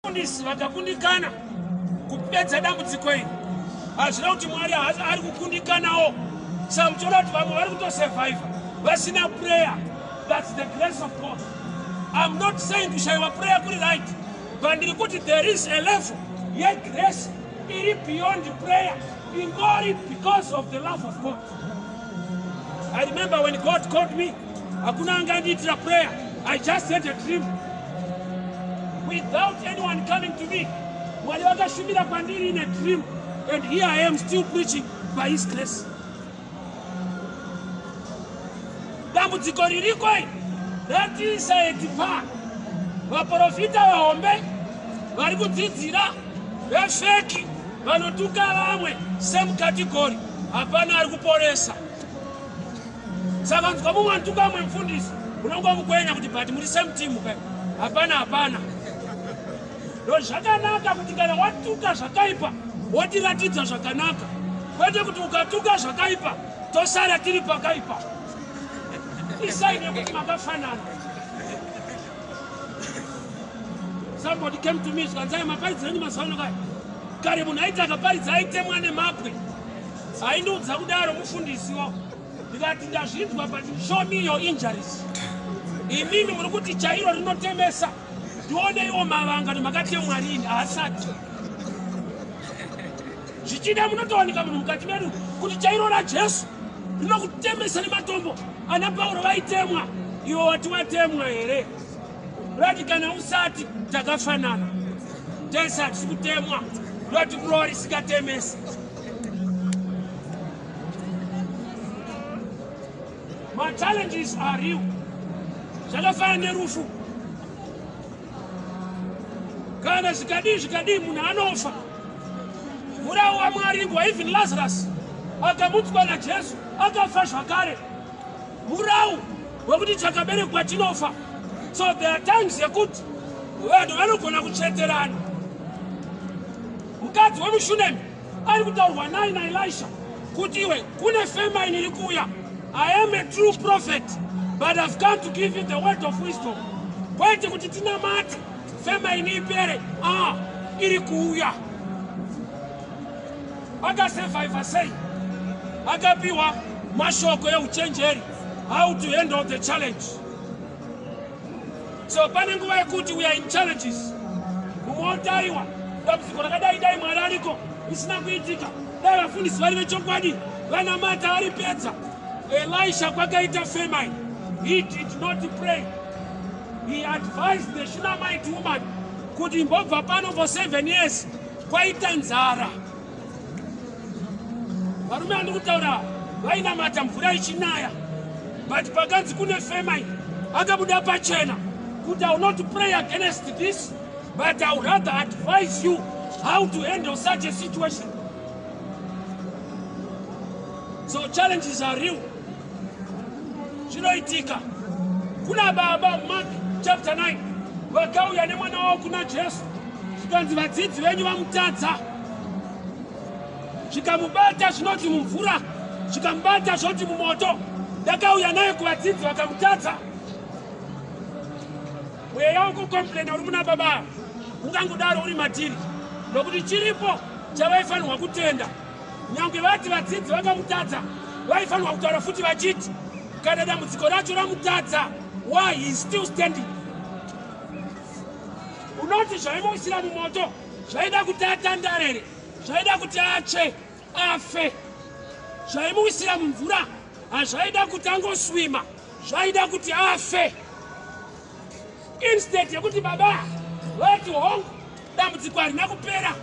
Kundisi vakakundikana kupedza dambudziko iri. Hazvina kuti Mwari ari kukundikanawo. Saka muchiona kuti vamwe vari kutosurvive vasina prayer. That's the grace of God. I'm not saying kushayiwa prayer kuri right, but ndiri kuti there is a level yegrace iri beyond prayer, ingori because of the love of God. I remember when God called me, hakuna angandiitira prayer. I just had a dream. Without anyone coming to me, Mwari vakashumira kwandiri in a dream, and here I am still preaching by His grace. Dambudziko ririko ratisaetipa vaprofita vahombe vari kudzidzira vefeki vanotuka vamwe same category, hapana ari kuporesa. Saka nzwa mumwe anotuka mumwe mufundisi unongomukwenya kuti but muri same team kai, hapana. Zvakanaka kuti kana watuka zvakaipa wotiratidza zvakanaka, kwete kuti ukatuka zvakaipa tosara tiri pakaipa. Isaine kuti makafanana. Somebody came to me, zvanzai maparidzi enyu mazuva kai. Kare munhu aiti akaparidza aitemwa nemapwe. Aindiudza kudaro mufundisiwo. Ndikati ndazvinzwa, but show me your injuries. Imimi muri kuti chairo rinotemesa. Ndione iwo mavanga makatemwa rini asati. Zvichida munotowanika munhu mukati medu kuti chairo raJesu rinokutemesa nematombo. Ana Paulo vaitemwa, iwo wati watemwa here. Rati kana usati takafanana. Tese hatisi kutemwa. Rati glory sikatemesa. My challenges are real. Zvakafanana nerufu. Kana zvikadi munhu anofa. Murawo waMwari ingwa, even Lazarus akamutswa naJesu akafa zvakare. Murawo wekuti chakaberekwa chinofa. So there are times yekuti vanhu vanogona kucheterana. Mukadzi wemuShunemi ari kutaurwa naye naElisha kuti iwe kune famine iri kuuya. I am a true prophet, but I've come to give you the word of wisdom. Kwete kuti tinamate famine ipere, iri kuuya. Akasurvive sei, akapiwa mashoko euchenjeri, how to handle the challenge. So pane nguva yekuti we are in challenges. Mumotaiwa dambudziko rakadai Mwari ariko isina kuitika. Dai vafundisi vari vechokwadi vanamata varipedza. Elisha kwakaita famine, he did not pray. He advised the Shunammite woman kuti mbobva pano for 7 years kwaita nzara. Varume vandi kutaura vainamata mvura ichinaya, but pakanzi kune famine akabuda pachena kuti I will not pray against this, but I would rather advise you how to handle such a situation. So challenges are real. Zvinoitika. Kuna baba Mark chapter 9 vakauya nemwana wavo kuna Jesu, zvikanzi vadzidzi venyu vamutadza. Zvikamubata zvinoti mumvura, zvikamubata zvoti mumoto. Ndakauya naye kuvadzidzi vakamutadza. Mweya wokukomplaina uri muna baba ungangodaro uri matiri, nokuti chiripo chavaifanirwa kutenda. Nyangwe vati vadzidzi vakamutadza, vaifanirwa kutaura futi vachiti kana dambudziko racho ramutadza, why he is still standing. Unoti zvaimuisira mumoto zvaida kuti atandarere, zvaida kuti atsve afe. Zvaimuisira mumvura hazvaida kuti angoswima, zvaida kuti afe. Instead yekuti baba vati hongu dambudziko harina kupera,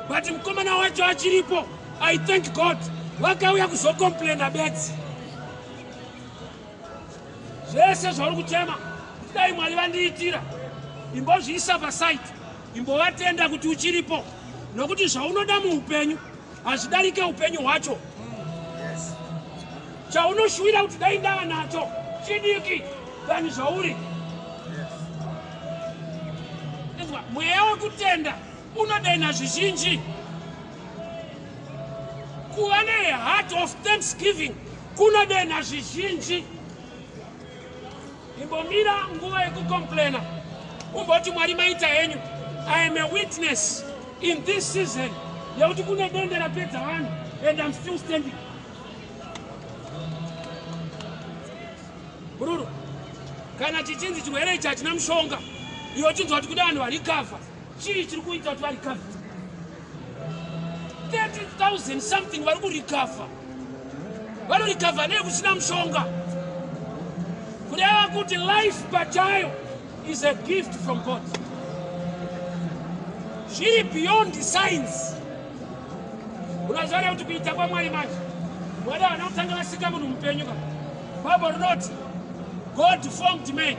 but mukomana wacho achiripo, I thank God, vakauya kuzokomplaina bedzi. Zvese zvauri kuchema dai Mwari vandiitira, imbozviisa paside, imbovatenda kuti uchiripo, nokuti zvaunoda muupenyu hazvidarike upenyu hwacho. Chaunoshuvira kuti dai ndava nacho chidiki than zvauri. Mweya wekutenda unodaina zvizhinji. Kuva heart of thanksgiving kunodaina zvizhinji. Imbomira nguva yekukomplaina, umboti Mwari maita henyu, I am a witness in this season. And I'm still standing. Bruru, kana chichinzi chirwere ichi hachina mushonga. Iwe chinzwa kuti kune vanhu varikafa. Chii chiri kuita kuti varikafa? 30,000 something vari kurikafa. Varikafa nei kusina mushonga. Kureva kuti life pachayo is a gift from God. Zviri beyond the science. Unazoona kuti kuita kwaMwari manje. Mwari havana kutanga vasika munhu mupenyu ka. Bible rinoti God formed man,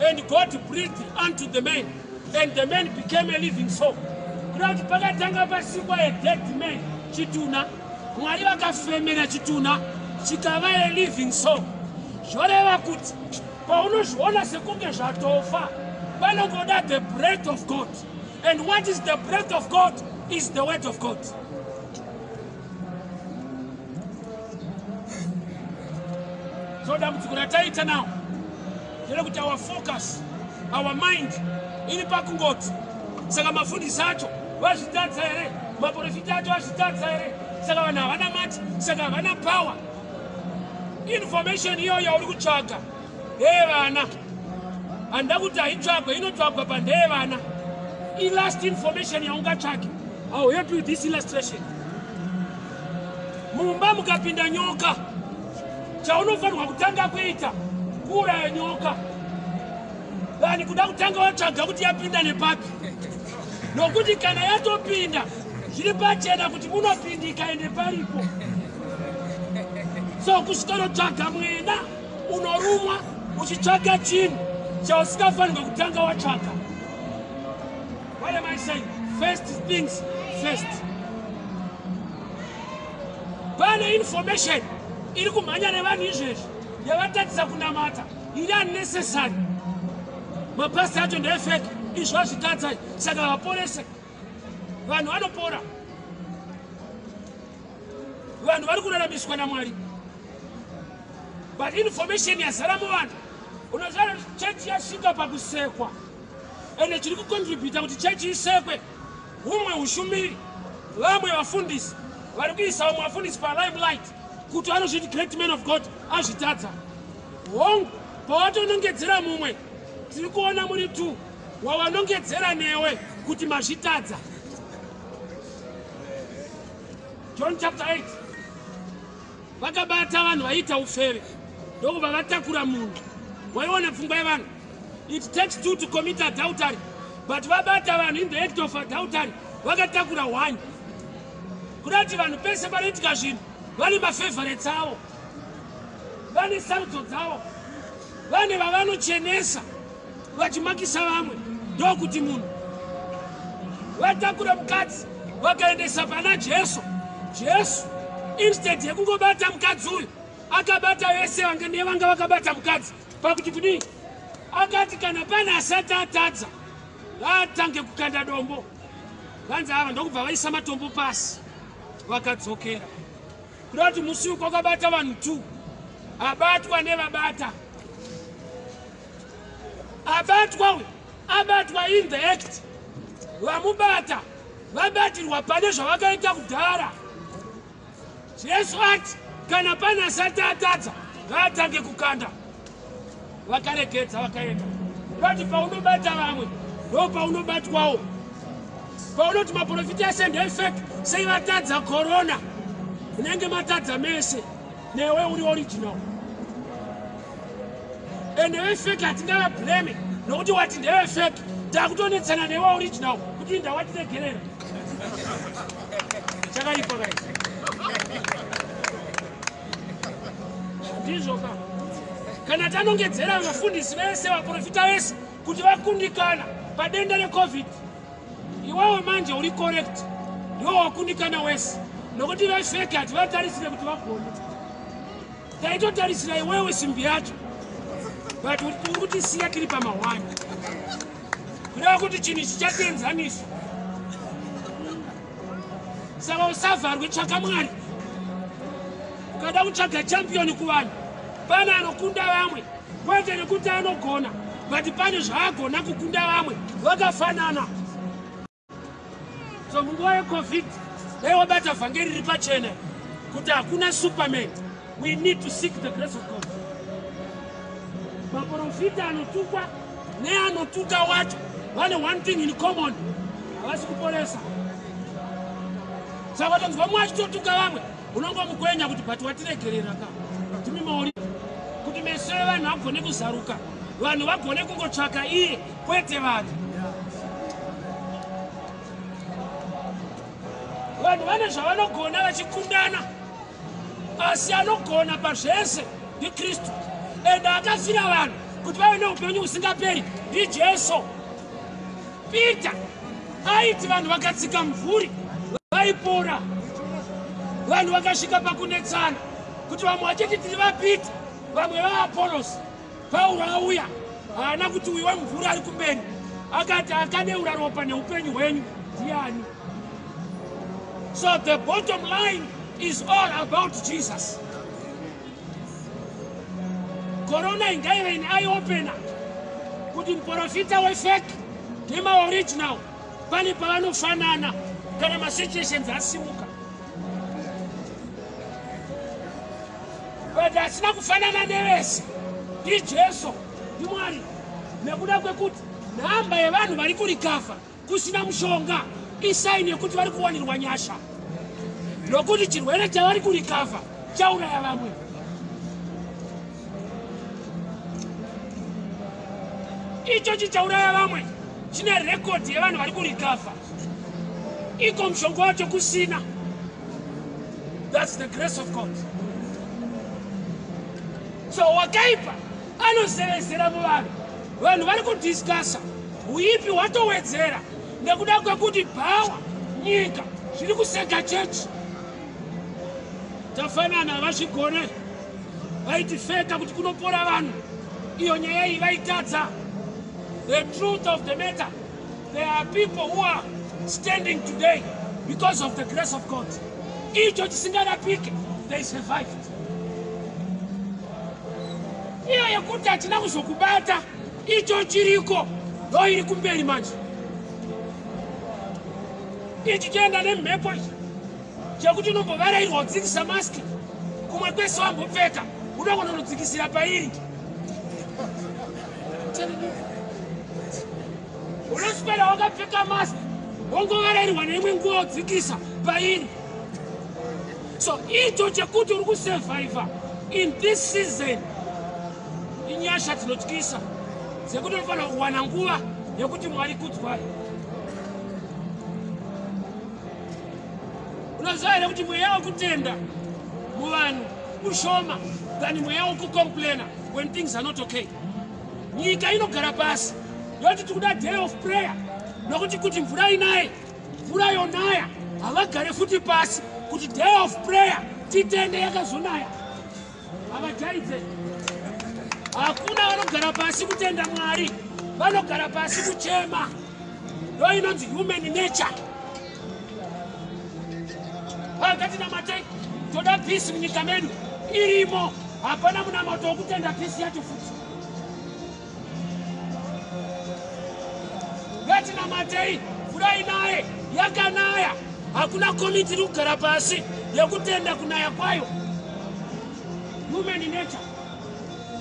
and God breathed unto the man, and the man became a living soul. Kurati pakatanga pasikwa a dead man, chituna, Mwari vakafemera chituna, chikava a living soul. Zvoreva kuti paunozviona sekunge zvatofa, vanongoda the breath of God. And what is the breath of God? Is the word of God. So damtsukurataita now. Kuti our focus, our mind, iri pakungoti. Saka mafundisi acho vazvitadza here, maprofita acho vazvitadza here. Saka vanhu havana mati, saka havana power. Information iyoyo yauri kutsvaga ndeyevana. Handa kuti haitsvagwe, inotsvagwa pandeyevana. Last information yaungatsvake. I'll help you with this illustration. Mumba mukapinda nyoka, chaunofanirwa kutanga kuita kuuraya nyoka. Vanhu kuda kutanga watsvaga kuti yapinda nepapi. Nokuti kana yatopinda, zviri pachena kuti munopindika ende paripo. So kusvika mwena unorumwa uchitsvaga chinhu chausingafanirwa kutanga watsvaga. What am I saying? First things first. Pane information iri kumhanya nevanhu izvezvi yavatadzisa kunamata iri unnecessary. Mapastor acho ndefake izvo vazvitadzai saka vaporese. Vanhu vanopora. Vanhu vari kuraramiswa naMwari. But information yazara muvanhu. Unoziva chechi yasvika pakusekwa. Ende chiri kucontribute kuti chechi isekwe humwe ushumiri. Vamwe vafundisi vari kuisa vamwe vafundisi palimelight kuti vanozviti great men of God azvitadza. Hongu pawatonongedzera mumwe tiri kuona muri tu wavanongedzera newe kuti mazvitadza. John chapter 8. Vakabata vanhu vaita ufeve ndokubva vatakura munhu. Waiona pfungwa yevanhu. It takes two to commit adultery, but vabata vanhu in the act of adultery vakatakura one. Kudati vanhu pese panoitika zvinhu vane mafavorites avo, vane sarudzo dzavo, vane vavanochenesa vachimakisa vamwe. Ndokuti munhu vatakura mukadzi vakaendesa pana Jesu. Jesu instead yekungobata mukadzi uyu akabata vese nevanga vakabata mukadzi pakuti kudii. Akati kana pana asati atadza vatange kukanda dombo. Vanzi ava ndokubva vaisa matombo pasi vakadzokera. Kuda kuti musi uyu kwakabata vanhu 2. Abatwa nevabata. Abatwa uyu abatwa in the act. Vamubata vabatirwa pane zvavakaita kudhara. Jesu ati kana pana asati atadza vatange kukanda. Vakaregedza vakaenda. Kuti paunobata vamwe ndo paunobatwawo. Paunoti maprofita ese ndefake sei vatadza corona unenge matadza mese newe uri original. Ende vefake hatingavablame nokuti wati ndevefake takutonetsana newe original kuti ndawatiregerera. Chakaipa guys. Ndizvo ka. Kana tanongedzera vafundisi vese vaprofita vese kuti vakundikana padenda reCovid, iwewe manje uri correct, ndiwe wakundikana wese. Nokuti vefake hativatarisire kuti vagone. Taitotarisira iwewe simbi yacho, but uri kutisiya tiri pamahwani. Kureva kuti chinhu chichatenzanisa. Saka usavharwe, tsvaka Mwari. Ukada kutsvaga champion kuvanhu, pane anokunda vamwe kwete nekuti anogona, but pane zvaagona kukunda vamwe vakafanana. So munguwa yeCovid, dai wabata vhangeri riri pachena kuti hakuna Superman. We need to seek the grace of God. Maprofita anotukwa neanotuka wacho vane one thing in common. Havasi kuporesa. Saka tonzwa mwachitotuka vamwe unongomukwenya kuti but watiregerera ka. Timi mauri kuti meso evanhu agone kuzaruka. Vanhu vagone kungotsvaka iye kwete vanhu. Vanhu vane zvavanogona vachikundana. Asi anogona pazvese ndiKristu. Ende akafira vanhu kuti vave neupenyu husingaperi ndiJesu. Pita aiti vanhu vakatsika mvuri vaipora. Vanhu vakasvika pakunetsana kuti vamwe vachiti tiri vaPita, vamwe vaApolosi. Pauro auya haana kuti uyu wemvura ari kumbeni. Akati akadeura ropa neupenyu hwenyu ndiani. So the bottom line is all about Jesus. Corona ingaive in eye opener kuti muprofita wefake ndima original pane pavanofanana kana masituations asimuka. But asina kufanana nevese ndiJesu ndiMwari nekuda kwekuti nhamba yevanhu vari kurikafa kusina mushonga isaini yekuti vari kuwanirwa nyasha. Nokuti chirwere chavari kurikafa chauraya vamwe. Icho chichauraya vamwe chine record yevanhu vari kurikafa. Iko mushonga wacho kusina. That's the grace of God. So wakaipa anozevezera muvanhu. Vanhu vari kudiscussa uipi watowedzera nekuda kwekuti bhawa nyika zviri kuseka chechi. Tafanana vachigone vaitifeka kuti kunopora vanhu. Iyo nyaya iyi vaitadza. The truth of the matter, there are people who are standing today because of the grace of God. Icho chisingarapike, they survived. Iyo yekuti hatina kuzokubata, icho chiriko, ndo iri kumberi manje. Ichi chienda nemhepo ichi. Chekuti unombovarairwa kudzikisa maski. Kumwe kwese wambopfeka, unogona kunodzikisira pairi. Unoswera wakapfeka mask wongovarairwa neimwe nguva wodzikisa pairi. So icho chekuti uri kusurvivor in this season inyasha dzinotyisa dzekuti unofanira kuwana nguva yekuti Mwari kudzwai. Unoziva here kuti mweya wekutenda muvanhu ushoma than mweya wekucomplaina when things are not okay. Nyika inogara pasi yoti tikuda day of prayer nokuti kuti mvura inaye mvura yonaya havagare futi pasi kuti day of prayer titende yakazonaya. Havajaidze. Hakuna vanogara pasi kutenda Mwari, vanogara pasi kuchema. Ndo inonzi human nature. Hakatina matai toda peace munyika medu irimo. Hapana munamato wokutenda peace yacho futi. Gatina matei mvura inaye yakanaya. Hakuna komiti iri kugara pasi yekutenda kunaya kwayo. Human nature.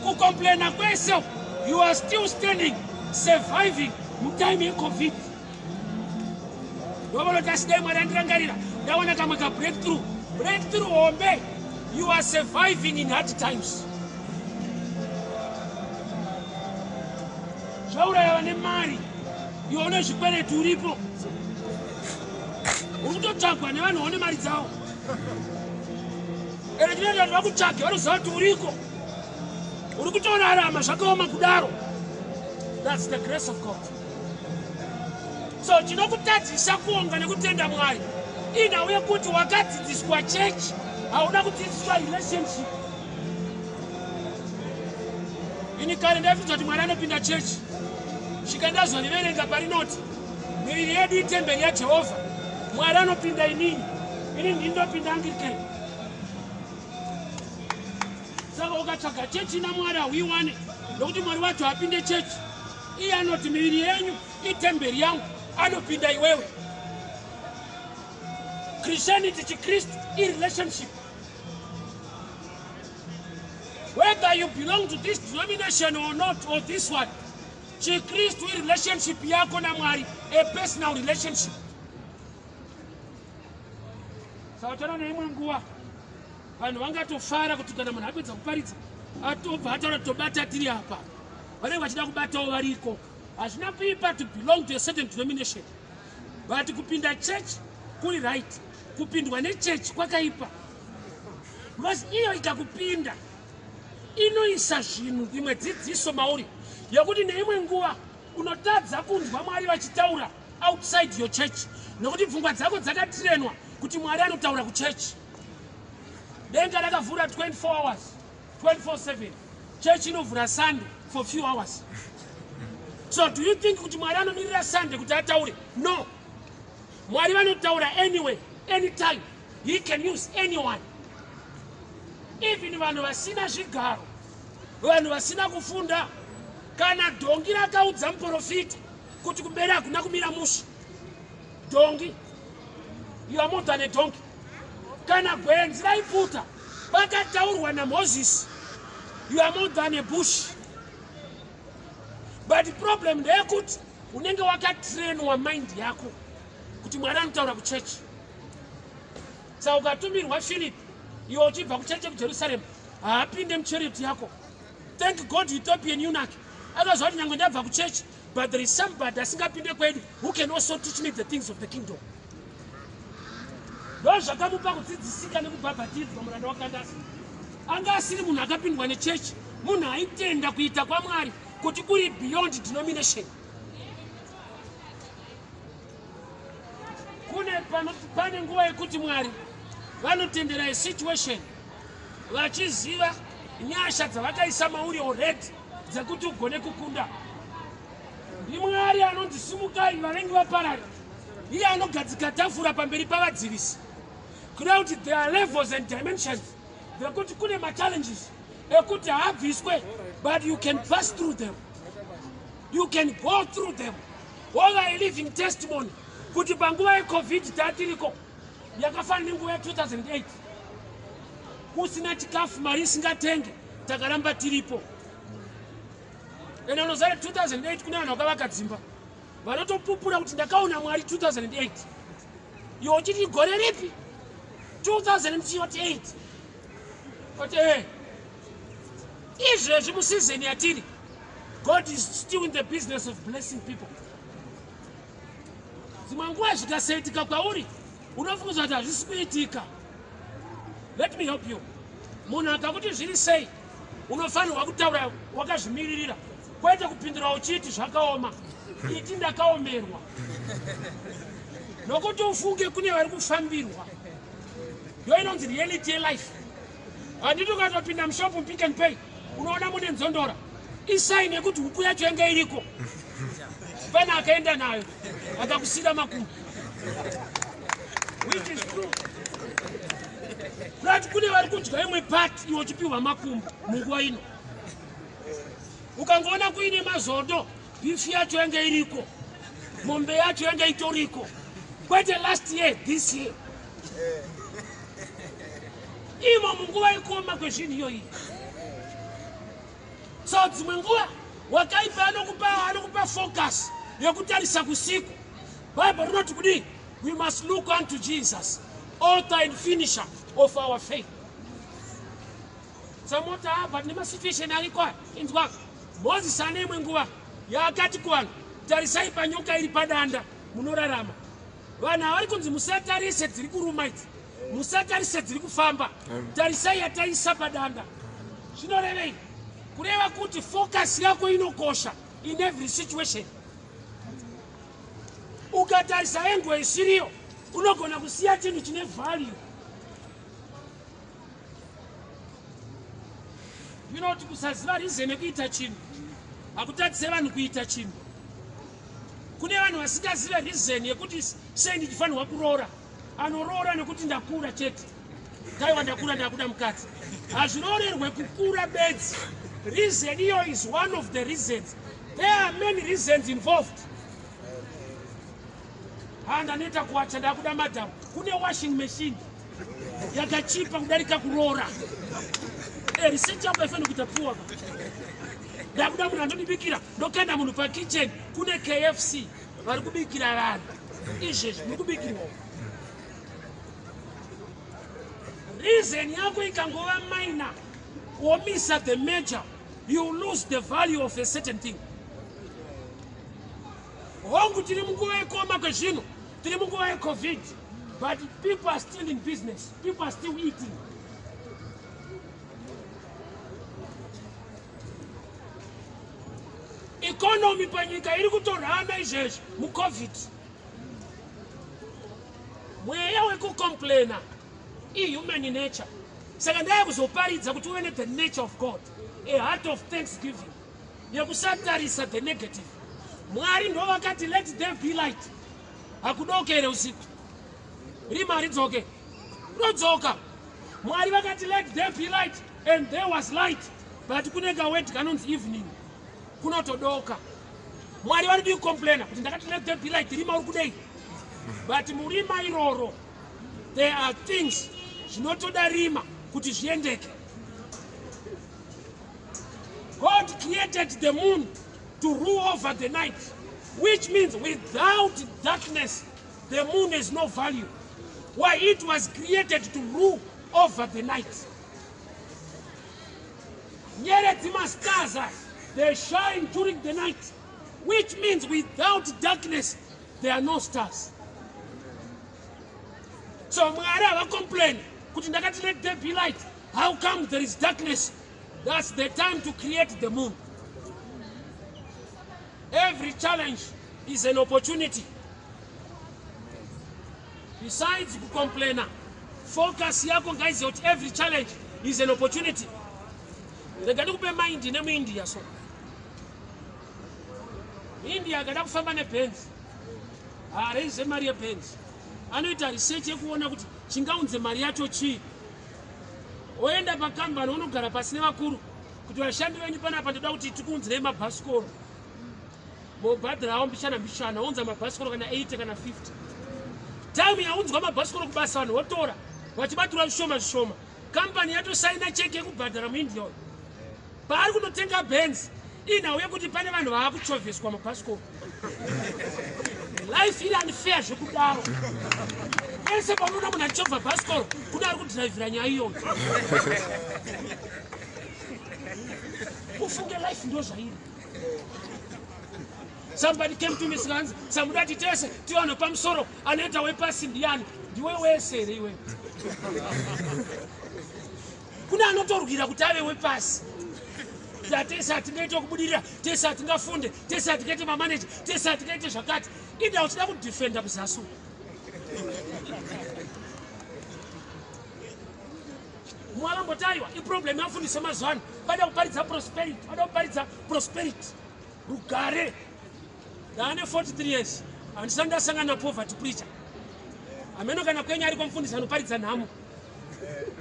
Kucomplaina kwese, you are still standing, surviving mutime yeCovid. Ndovona tasidai Mwari andirangarira ndaona kamwe ka breakthrough hombe. You are surviving in hard times. Zvauraya vane mari, iwe une zvikweretu uripo. Uri kutotsvagwa nevanhu vane mari dzavo. Ere chinoita kuti vakutsvage vanoziva kuti uriko. Uri kutorarama zvakaoma kudaro. That's the grace of God. So chinokutadzisa kuonga nekutenda Mwari inhau yekuti wakadzidziswa chechi, hauna kudzidziswa relationship. Ini kare ndaifudza kuti Mwari anopinda chechi. Svika ndazoriverenga parinoti miviri yedu itemberi yaJehovha. Mwari anopinda inini ndindopinda Anglican. Saka ukatsvaga chechi naMwari hauiwane nokuti Mwari wacho apinde chechi. Iye anoti miviri yenyu itemberi yangu, anopinda iwewe. Christianity, Christ, in relationship. Whether you belong to this denomination or not, or this one, Christ, in relationship, yako na mwari, a personal relationship. Sautana na imwe nguwa. Vanhu vangatofara kutukana munhu apedza kuparidza. Atobva ataura tobata tiri apa. Vanenge vachida kubatawo variko. Hazvina kuipa to belong to a certain denomination. But kupinda church kuri right. Kupindwa nechurch kwakaipa. Because iyo ikakupinda inoisa zvinhu imwe dzidziso mauri yakuti neimwe nguva unotadza kunzwa Mwari vachitaura outside your church nokuti pfungwa dzako dzakatrenwa kuti Mwari anotaura kuchurch. Denga rakavhura 24 hours 24/7. Church inovhura Sunday for few hours. So do you think kuti Mwari anomirira Sunday kuti ataure? No. Mwari vanotaura anyway, anytime. He can use anyone. Even vanhu vasina zvigaro, vanhu vasina kufunda, kana dhongi rakaudza muprofita kuti kumberi hakuna kumira musha. Dhongi, you are more than a donkey. Kana gwenzi raipfuta vakataurwa naMoses, you are more than a bush. But the problem ndeyekuti unenge wakatrenwa mind yako kuti Mwari anotaura kuchechi. Saka ukatumirwa Philip iwe uchibva kuchechi kuJerusalem haapinde mucharioti yako. Thank God Ethiopian eunuch akazwa kuti nyange ndabva kuchechi, but there is somebody asingapinde kwedu who can also teach me the things of the kingdom. Ndo zvakamupa kudzidzisika nekubhabhatidzwa muranda wakandasi. Anga asiri munhu akapindwa nechechi, munhu aitenda kuita kwaMwari kuti kuri beyond denomination. Pane nguva yekuti Mwari vanotendera a situation vachiziva nyasha dzavakaisa mauri already dzekuti ugone kukunda. Mwari anonzi simukai vavengi vaparara, iye anogadzika tafura pamberi pavadzivisi. Kuda kuti there are levels and dimensions dzekuti kune machallenges ekuti haabviswe, but you can pass through them, you can go through them. All a living testimony kuti panguva yeCovid tatiriko yakafana nenguva ya2008 kusina chikafu, mari isingatenge, takaramba tiripo. Ene unozare 2008 kune vanhu vakavaka dzimba vanotopupura kuti ndakaona Mwari 2008. Iwo uchiti gore ripi 2008. But izvezvi musizeni yatiri, God is still in the business of blessing people. Dzimwe nguva zvikasaitika kwauri unofunga kuti hazvisi kuitika. Let me help you. Munhu akakuti zviri sei unofanirwa kutaura wakazvimiririra, kwete kupindura uchiti zvakaoma, iti ndakaomerwa. Nokuti ufunge kune vari kufambirwa. Yo inonzi reality yelife. Handiti ukatopinda mushopu Pick n Pay unoona mune nzondora isaini yekuti huku yacho yanga iriko, pane akaenda nayo akakusira makumbo, which is true. Kuti kune vari kudya imwe part iwo uchipihwa makumbo munguva ino. Ukangoona kuine mazondo, bifi yacho yanga iriko, mombe yacho yanga itoriko, kwete last year, this year. Imo munguva yekuoma kwezvinhu iyoyi. So dzimwe nguva wakaipa anokupa focus yekutarisa kusiku. Bible rinoti kudii? We must look unto Jesus, author and finisher of our faith. Samota but nema situation ariko inzwa. Moses ane imwe nguva yakati kuvanhu, tarisai panyoka iri padanda munorarama. Vanhu havari kunzi musatarise dziri kuruma idzi, musatarise dziri kufamba, tarisai yataisa padanda. Zvinorevei? Kureva kuti focus yako inokosha in every situation. Ukatarisa engwe isiriyo unogona kusiya chinhu chine value. Kuti kusaziva reason yekuita chinhu hakutadzise vanhu kuita chinhu. Kune vanhu vasingazive reason yekuti sei ndichifanirwa kuroora. Anoroora nekuti ndakura chete. Kaiwa ndakura ndakuda mukadzi. Hazviroorerwe kukura bedzi. Reason iyo is one of the reasons. There are many reasons involved. handa neta kuacha ndakuda madam kune washing machine yakachipa kudarika kurora research yako ifanye kutapua ndakuda munhu andibikira ndokanda munhu pa kitchen kune KFC vari kubikira vanhu izvezvi muri kubikirwa reason yako ikangova minor womisa the major you lose the value of a certain thing hongu tiri munguva yekoma kwezvino tiri munguva yeCovid but people are still in business people are still eating economy panyika iri kutorhana izvezvi muCovid mweya wekucomplaina human nature saka ndaya kuzoparidza kuti uve the nature of God a heart of thanksgiving yekusatarisa the negative Mwari ndo wakati let there be light hakudokere usiku rima ridzoke rodzoka Mwari wakati let there be light and there was light but kuneka wet kanonzi evening kunotodoka Mwari vari kucomplaina kuti ndakati let there be light rima uri kudei but murima iroro there are things zvinotoda rima kuti zviendeke God created the moon to rule over the night, which means without darkness, the moon has no value. Why? It was created to rule over the night. Nyeretima stars, they shine during the night, which means without darkness, there are no stars. So Mwari will complain, could not let there be light? How come there is darkness? That's the time to create the moon. Every challenge is an opportunity. Besides the complainer, focus yako guys that every challenge is an opportunity. Regarding kupe mind in India so. India gada kufamba ne Benz. Raise Maria Benz. Anoita research yekuona kuti chingaunze mari yacho chi. Oenda pakamba unogara pasine vakuru kuti vashandi venyu panapa ndoda kuti tikunzire mabhasikoro. Mobhadhirawo mbishana unza mabhasikoro kana 80 kana 50. Time yaunzwa mabhasikoro kubasa vanhu votora vachibatura zvishoma kampani yatosaina cheke yekubhadhara muindia paari kunotenga Benz inauye kuti pane vanhu vaakuchovheswa mabhasikoro life iri unfair zvekudaro ese paunoona munhu achovha bhasikoro kuna ari kudhiraivhira nyaya iyoyo ufunge life ndo zvairi. Somebody came to me and somebody tese tiwana pamusoro anoita wepasi ndiani ndiwe wese ere iwe kuna anotorwira kuti ave wepasi tese atingaita kubudirira tese atingafunde tese atingaita mamaneja tese atingaita zvakati ida uchida kudefenda kuzasu mwavambotaiwa iproblem yafundisa mazwano vada kuparidza prosperity rugare. Ndane 43 years andisanda sangana poverty preacher ameno kana kwenya ari kumfundisa anoparidza nhamo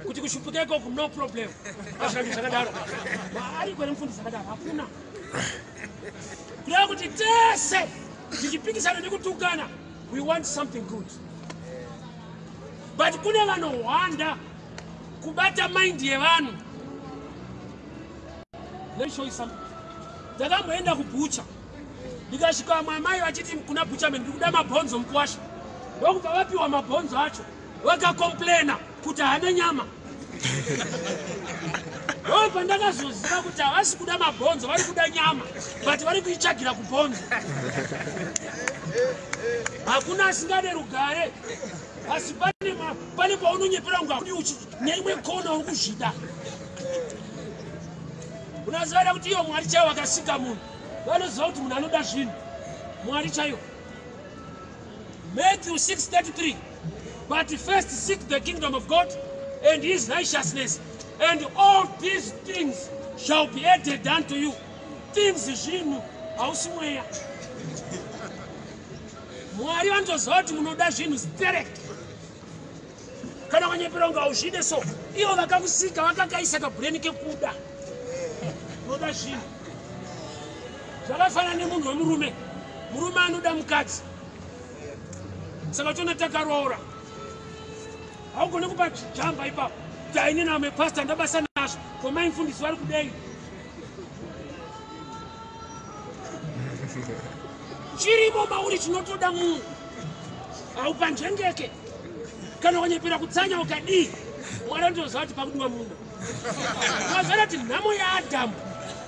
kuti kushupukeko ku no problem ashandi zvakadaro ari kwere mfundisa akadaro hakuna kuda kuti tese tichipikisana nekutukana we want something good but kune vanohwanda kubata mind yevanhu. Let me show you something. Ndakamboenda kubucha ndikasvika mamai vachiti kuna buchamen ndikuda mabhonzo mukwasha ndokubva vapiwa mabhonzo acho vakakomplaina kuti haana nyama ndobva ndakazoziva kuti havasi kuda mabhonzo vari kuda nyama but vari kuitsvagira kubhonzo hakuna asingade rugare asi pane paunonyepera kunga kuti neimwe kona uri kuzvida unazivaira kuti iyo Mwari chaiwo akasika munhu vanoziva kuti munhu anoda zvinhu Mwari chaiwo. Matthew 6:33 but first seek the kingdom of God and his righteousness and all these things shall be added unto you. Things zvinhu hausi mweya. Mwari vanotoziva kuti munoda zvinhu sterect kana wanyepera kunga hauzvide so ivo vakakusika vakakaisa kabureni kekuda unoda zvinhu zvakafanana nemunhu wemurume anoda mukadzi saka tona takaroora haugone kupa jamba ipapo taine name pastor ndabasa nazvo komai mfundisi vari kudei chirimo mauri chinotoda munhu haupanjengeke kana wanyepera kutsanya ukadii Mwari andoziva kuti pakudima munhu maziva kuti nhamo yaAdhamu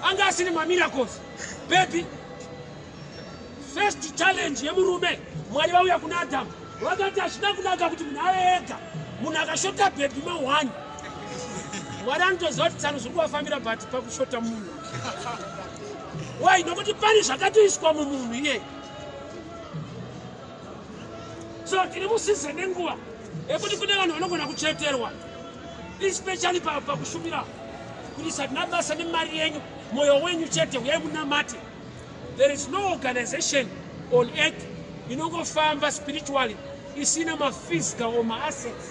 anga asine mamiracles baby first challenge yemurume Mwari vauya kuna Adhamu vakati hazvina kunaka kuti munhu ave ega munhu akashota baby ma1 Mwari anotoziva kuti tsano zviri kuvafambira but pakushota munhu wai nokuti pane zvakatoiswa mumunhu iye so tiri musizeni nenguva yekuti kune vanhu vanogona kucheterwa especially pakushumira kuti satina basa nemari yenyu mwoyo wenyu chete uyai munamate. There is no organization on earth inongofamba spiritually isina maphysical or maassets.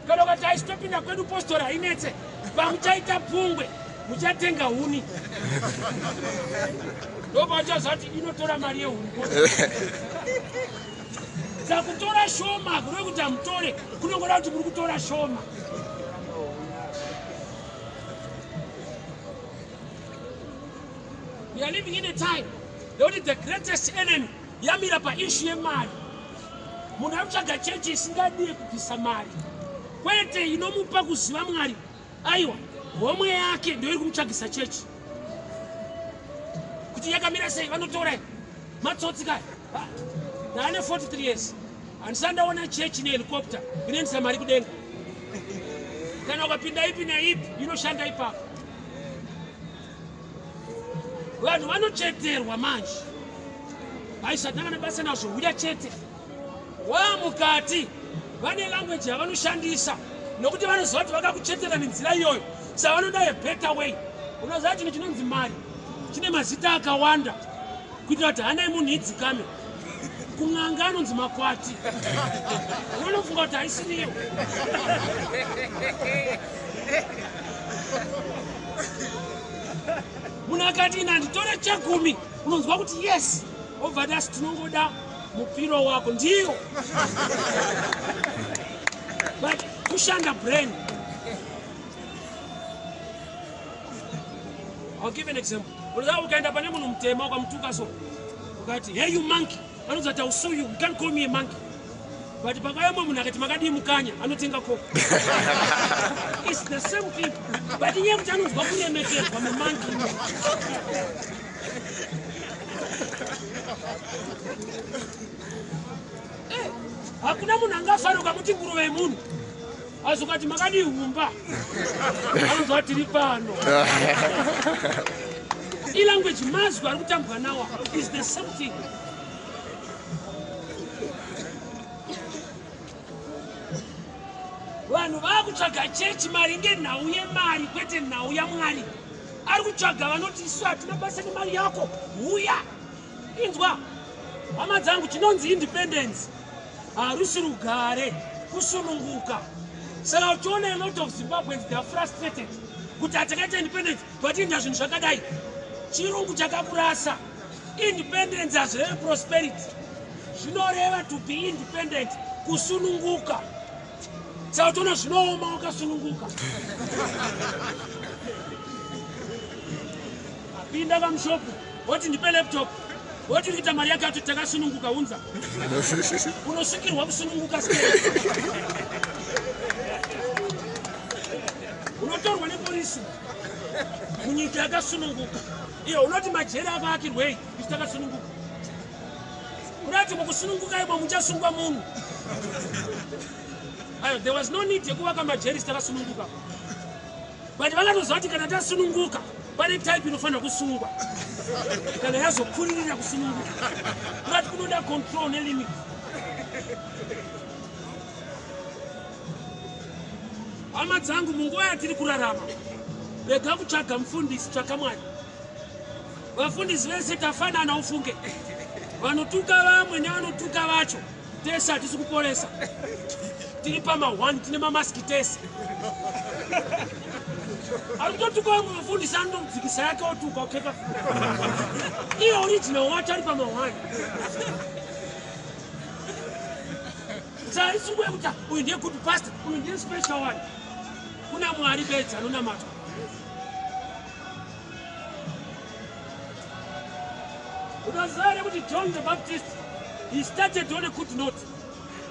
Kana ukati aistopinda kwedu postora hainetse pamuchaita pungwe muchatenga huni ndopachaziva kuti inotora mari yehuni kutora shoma kureva kuti hamutore kunongoda kuti muri kutora shoma. We are living in a time where the greatest enemy yamira pa issue yemari. Munhu akutsvaga chechi isingadii kubvisa mari kwete inomupa kuziva Mwari. Aiwa homwe yake ndio iri kumutsvagisa chechi kuti yakamira sei vanotora matsotsi kai ndane 43 years handisandaona chechi nehelicopter inoendesa mari kudenga. Kana ukapinda ipi naipi inoshanda ipapo. Vanhu vanocheterwa manje haisatanga nebasa nazvo uya chete wamukati vane language yavanoshandisa nokuti vanoziva kuti vakakuchetera nenzira iyoyo saka vanoda a better way. Unoziva chinhu chinonzi mari chine mazita akawanda kuitira kuti hana yemunhu idzikame. Kun'anga anonzi makwati unofunga kuti haisiriyo. Munhu akati ina nditore chegumi unonzwa kuti yes overdasi tinongoda mupiro wako ndiyo but kushanda brain. I'll give an example. Unoziva ukaenda pane munhu mutema ukamutuka so ukati hey you monkey anonzi kuti I'll you can't call me a monkey but pakayamwe munhu akati makadii mukanya anotenga koko. It's the same thing but iye kuti anonzwa kuremekerwa mumonkey. Hakuna munhu angafara ukamuti nguruve yemunhu asi ukati makadii humba anonzwa tiri pano. Ilanguage mazwi ari kutambwa nawo is the same thing. Vanhu vakutsvaga chechi mari ngenhau yemari kwete nhau yaMwari. Ari kutsvaga vanoti isu hatina basa nemari yako huya inzwa hama dzangu chinonzi independence harusi rugare kusununguka. Saka uchiona a lot of Zimbabweans they are frustrated kuti hatakaita independence but inda zvinhu zvakadai chirungu chakakurasa. Independence hazvireve prosperity zvinoreva to be independent kusununguka. Saka uchiona zvinooma wakasununguka. Pinda kamushopu woti ndipe laptop woti uita mari yake ati takasununguka unza unosvikirwa kusununguka sei. Unotorwa nepolisi munyika yakasununguka iyo unoti majeri akaakirwei ichi takasununguka. Unati mukusununguka imo muchasungwa munhu. There was no need yekuvaka majeri takasununguka but vakatoziva kuti kana tasununguka pane type inofanira kusungwa kana yazokuririra kusununguka kuti kunoda control nelimit. Hama dzangu munguva yatiri kurarama rega kutsvaga mufundisi tsvaka Mwari. Vafundisi vese tafanana ufunge vanotuka vamwe nevanotuka vacho tese hatisi kuporesa. Tiri pama1 tine mamaski tese. Ari kutotuka vamwe vafundisi anodzikisa yake otuka ukeka iye original wacho ari pama1. Sasa isungwe kuti uyu ndiye good pastor, uyu ndiye special one. Kuna Mwari bedza anonamatwa. Unazare kuti John the Baptist, he started on a good note.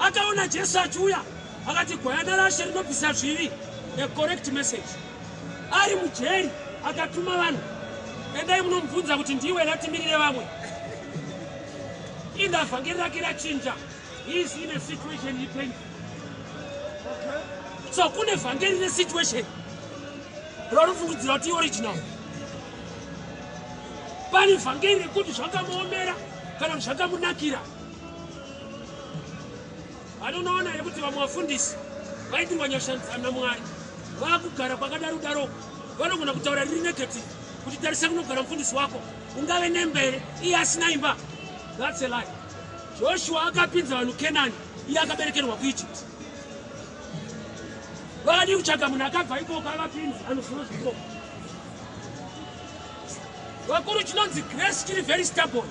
Akaona Jesu achiuya, akati gwayana rashe rinobvisa zvivi, a correct message. Ari mujeri, akatuma vanhu. Endai munomubvunza kuti ndiwe ratimirire vamwe. In the vhangeri rake rachinja. He is in a situation he painful. So kune vhangeri ne situation. Rinofungidzira kuti original. Pani vhangeri rekuti zvakamuomera kana kuti zvakamunakira. Anoona here kuti vamwe vafundisi vaitirwa nyashandzana naMwari. Vakugara kwakadaro daro. Vanogona kutaura riri negative. Kuti tarisa kunogara mufundisi wako. Ungave nembere iye asina imba. That's a lie. Joshua akapinza vanhu Kenani, iye akaberekerwa kuEgypt. Vakadi kutsvaga munhu akabva ikoko akapinza anoziva zvikoko. Vakuru chinonzi grace chiri very stubborn.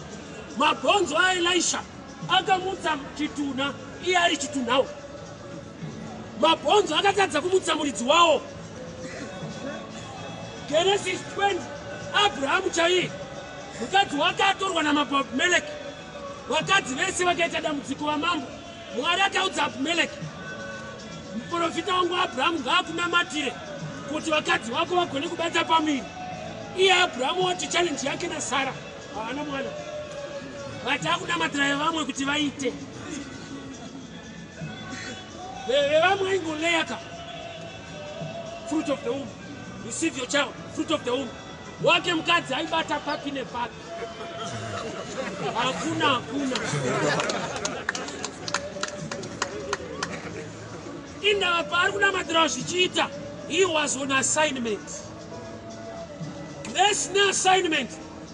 Mabhonzo aElisha akamutsa chitunha iye ari chitunhawo. Mabhonzo akatadza kumutsa muridzi wawo. Genesis 20, Abrahamu chaiye mukadzi wake atorwa naMabhimeleki. Vakadzi vese vakaita dambudziko vamambo. Mwari akaudza Abhimeleki, muprofita wangu Abrahamu ngaakunamatire kuti vakadzi vako vagone kubata pamiri. Iye Abrahamu wati challenge yake naSara havana mwana. Vati akunamatira vevamwe kuti vaite. Vevamwe ingoleyaka. Fruit of the womb. Receive your child. Fruit of the womb. Wake mukadzi aibata papi nepapi. Hakuna. Inda pari kunamatira zvichiita. He was on assignment. This no assignment.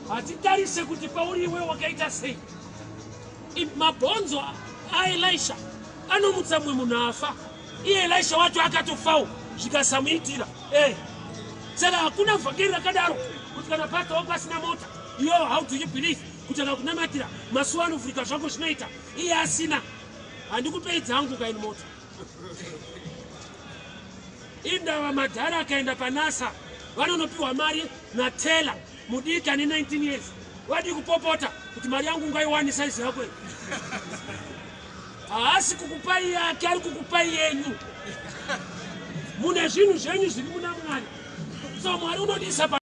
Hatitarise kuti pauri iwe wakaita sei. Mabhonzo aElisha anomutsa mumwe munhu afa. Iye Elisha wacho akatofawo zvikasamuitira. Saka hakuna vhangeri rakadaro kuti kana pata wako asina mota. Yo, how do you believe? Kutaka kunamatira masuwa anovhurika zvako zvinoita. Iye asina. Handikupei dzangu kaini mota. Inda madhara akaenda paNASA. Vanonopiwa mari naTaylor mudiki ane 19 years. Wadi kupopota kuti mari yangu ngaiwani size yako. Haasi kukupai yake, ari kukupai yenyu. Mune zvinhu zvenyu zviri muna Mwari. So Mwari unodisa